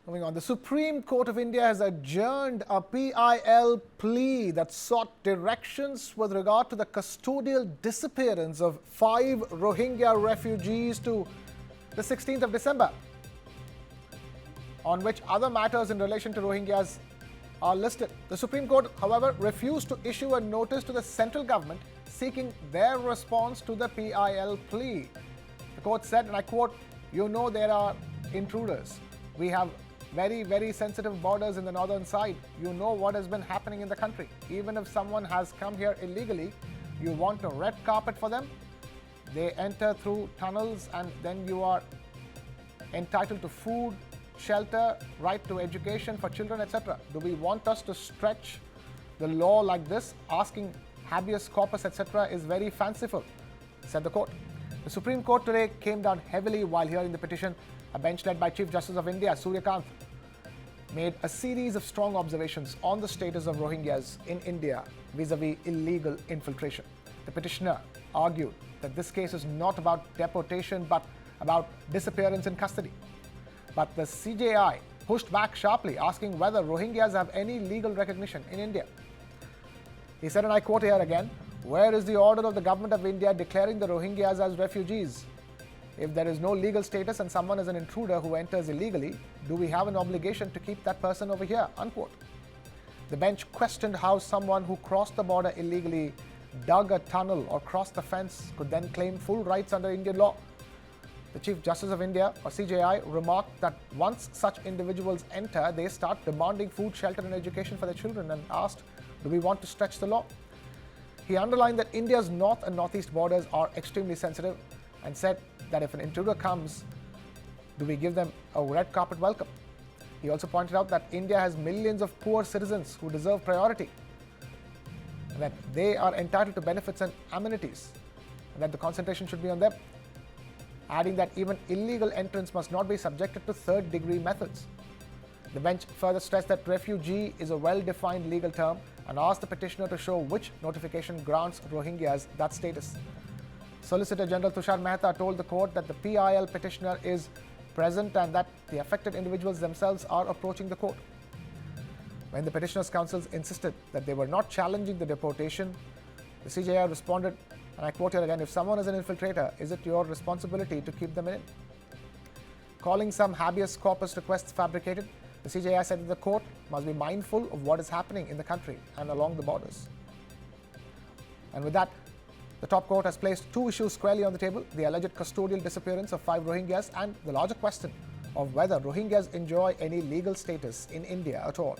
Moving on, the Supreme Court of India has adjourned a PIL plea that sought directions with regard to the custodial disappearance of 5 Rohingya refugees to the 16th of December, on which other matters in relation to Rohingyas are listed. The Supreme Court, however, refused to issue a notice to the central government seeking their response to the PIL plea. The court said, and I quote, "You know there are intruders. We have very, very sensitive borders in the northern side. You know what has been happening in the country. Even if someone has come here illegally, you want a red carpet for them. They enter through tunnels and then you are entitled to food, shelter, right to education for children, etc. Do we want us to stretch the law like this? Asking habeas corpus, etc. is very fanciful," said the court. The Supreme Court today came down heavily while hearing the petition. A bench led by Chief Justice of India, Surya Kant, made a series of strong observations on the status of Rohingyas in India vis-a-vis illegal infiltration. The petitioner argued that this case is not about deportation but about disappearance in custody. But the CJI pushed back sharply, asking whether Rohingyas have any legal recognition in India. He said, and I quote here again, "Where is the order of the government of India declaring the Rohingyas as refugees? If there is no legal status and someone is an intruder who enters illegally, do we have an obligation to keep that person over here?" Unquote. The bench questioned how someone who crossed the border illegally, dug a tunnel or crossed the fence could then claim full rights under Indian law. The Chief Justice of India, or CJI, remarked that once such individuals enter, they start demanding food, shelter and education for their children, and asked, do we want to stretch the law? He underlined that India's north and northeast borders are extremely sensitive and said that if an intruder comes, do we give them a red carpet welcome? He also pointed out that India has millions of poor citizens who deserve priority, and that they are entitled to benefits and amenities, and that the concentration should be on them, adding that even illegal entrants must not be subjected to third-degree methods. The bench further stressed that refugee is a well-defined legal term and asked the petitioner to show which notification grants Rohingyas that status. Solicitor General Tushar Mehta told the court that the PIL petitioner is present and that the affected individuals themselves are approaching the court. When the petitioner's counsels insisted that they were not challenging the deportation, the CJI responded, and I quote here again, "If someone is an infiltrator, is it your responsibility to keep them in?" Calling some habeas corpus requests fabricated, the CJI said that the court must be mindful of what is happening in the country and along the borders. And with that, the top court has placed 2 issues squarely on the table: the alleged custodial disappearance of 5 Rohingyas and the larger question of whether Rohingyas enjoy any legal status in India at all.